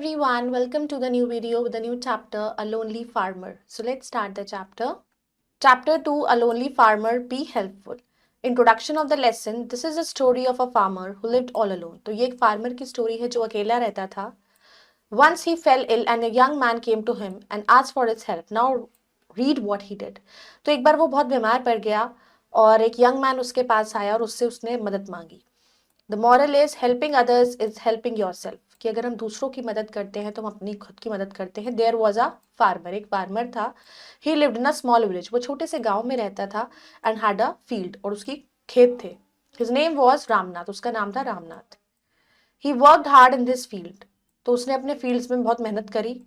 everyone, welcome to the new video with the new chapter, A Lonely Farmer. So let's start the chapter. Chapter 2, A Lonely Farmer, Be Helpful. Introduction of the lesson. This is a story of a farmer who lived all alone. तो ये एक farmer की story है जो अकेला रहता था. Once he fell ill and a young man came to him and asked for his help. Now read what he did. तो एक बार वो बहुत बीमार पड़ गया और एक young man उसके पास आया और उससे उसने मदद मांगी. The moral is helping others is helping yourself. कि अगर हम दूसरों की मदद करते हैं तो हम अपनी खुद की मदद करते हैं. There was a farmer. एक फार्मर था. He lived in a small village. वो छोटे से गांव में रहता था and had a field. और उसकी खेत थे. His name was Ramnath. उसका नाम था Ramnath. He worked hard in this field. तो उसने अपने फील्ड्स में बहुत मेहनत करी.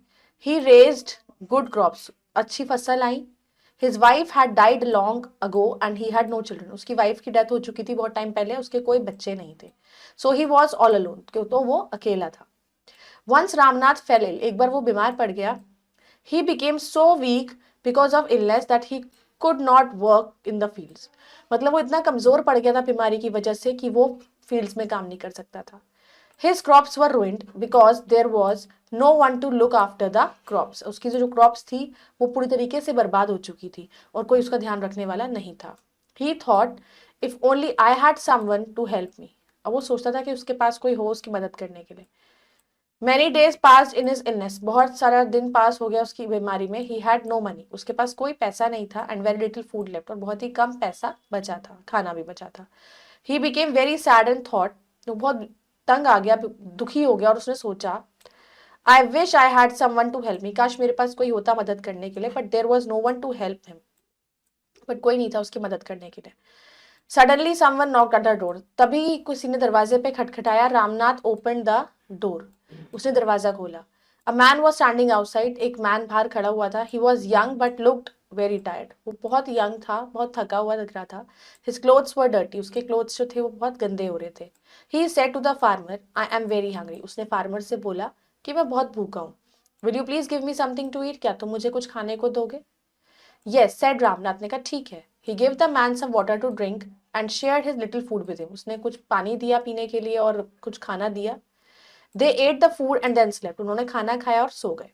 He raised good crops. अच्छी फसल आई. His wife had died long ago and he had no children. उसकी वाइफ की डेथ हो चुकी थी बहुत टाइम पहले, उसके कोई बच्चे नहीं थे. So he was all alone. क्यों? तो वो अकेला था. Once Ramnath fell ill. एक बार वो बीमार पड़ गया. He became so weak because of illness that he could not work in the fields. मतलब वो इतना कमजोर पड़ गया था बीमारी की वजह से कि वो फील्ड्स में काम नहीं कर सकता था. His crops were ruined because there was no one to look after the crops. उसकी जो crops थी वो पूरी तरीके से बर्बाद हो चुकी थी और कोई उसका ध्यान रखने वाला नहीं था. He thought if only I had someone to help me. अब वो सोचता था कि उसके पास कोई हो उसकी मदद करने के लिए. Many days passed in his illness. बहुत सारा दिन पास हो गया उसकी बीमारी में. He had no money. उसके पास कोई पैसा नहीं था and very little food left. और बहुत ही कम पैसा बचा था, खाना भी बचा था. He became very sad and thought. तो बहुत तंग आ गया, दुखी हो गया और उसने सोचा I wish I had someone to help me. काश मेरे पास कोई होता मदद करने के लिए. But there was no one to help him. But कोई नहीं था उसकी मदद करने के लिए. Suddenly someone knocked at the door. तभी किसी ने दरवाजे पे खटखटाया. Ramnath opened the door. उसने दरवाजा खोला. A man was standing outside. एक मैन बाहर खड़ा हुआ था. He was young but looked very tired. वो बहुत यंग था, बहुत थका हुआ लग रहा था. His clothes were dirty. उसके क्लोथ्स जो थे वो बहुत गंदे हो रहे थे. He said to the farmer, I am very hungry. उसने फार्मर से बोला कि मैं बहुत भूखा हूँ. Will you please give me something to eat? क्या तुम मुझे कुछ खाने को दोगे? Yes, said रामनाथ ने कहा ठीक है. He gave the man some water to drink and shared his little food with him. उसने कुछ पानी दिया पीने के लिए और कुछ खाना दिया. They ate the food and then slept. उन्होंने खाना खाया और सो गए.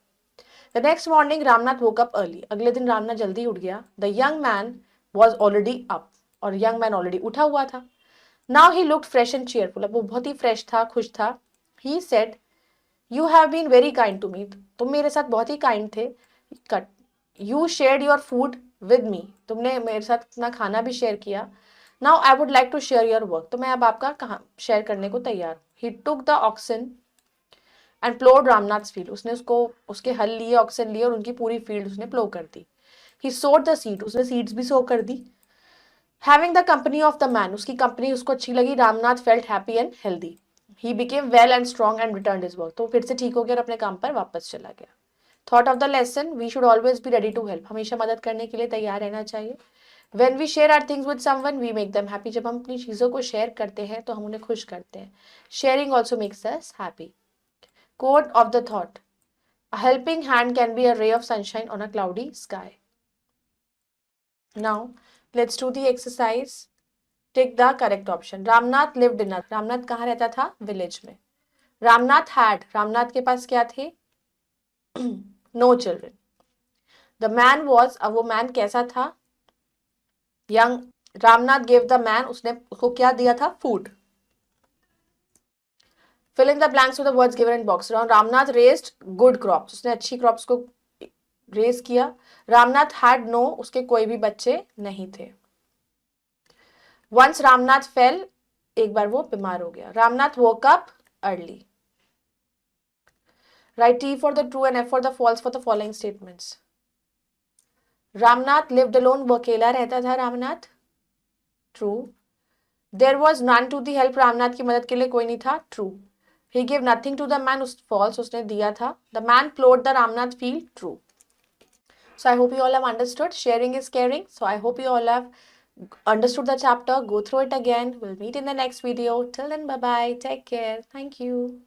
The next morning, Ramnath woke up early. अगले दिन रामनाथ जल्दी उठ गया. The young man was already up. और young man already उठा हुआ था. Now he looked fresh and cheerful. अब वो बहुत ही fresh था, खुश था. He said, You have been very kind to me. तुम मेरे साथ बहुत ही kind थे. Cut. You shared your food with me. तुमने मेरे साथ अपना खाना भी share किया. Now I would like to share your work. तो मैं अब आपका share करने को तैयार हूँ. He took the oxen and plowed Ramnath's field. उसने उसके हल लिए, oxen लिए और उनकी पूरी field उसने plow कर दी. He sowed the seed. उसने seeds भी sow कर दी. Having the company of the man. उसकी company उसको अच्छी लगी. Ramnath felt happy and healthy. He became well and strong and returned his work. तो फिर से ठीक हो गया और अपने काम पर वापस चला गया. Thought of the lesson. We should always be ready to help. हमेशा मदद करने के लिए तैयार रहना चाहिए. When we share our things with someone, we make them happy. जब हम अपनी चीज़ों को share करते हैं तो हम उन्हें खुश करते हैं. Sharing also makes us happy. Quote of the thought. A helping hand can be a ray of sunshine on a cloudy sky. Now, let's do the exercise. Take the correct option. Ramnath lived in a. Ramnath कहाँ रहता था? Village में. Ramnath had. Ramnath के पास क्या थे? No children. The man was. अब वो man कैसा था? Young. Ramnath gave the man. उसने उसको क्या दिया था? Food. Fill in the blanks with the words given in box. Ramnath raised good crops. उसने अच्छी crops को raise किया. Ramnath had no. उसके कोई भी बच्चे नहीं थे. Once Ramnath fell. एक बार वो बीमार हो गया. Ramnath woke up early. Write T for the true and F for the false for the following statements. Ramnath lived alone. वो अकेला रहता था Ramnath. True. There was none to the help. Ramnath की मदद के लिए कोई नहीं था. True. He gave nothing to the man. False. उसने दिया था. The man plowed the Ramnath field. True. So I hope you all have understood. Sharing is caring. So I hope you all have understood the chapter. Go through it again. We'll meet in the next video. Till then, bye-bye. Take care. Thank you.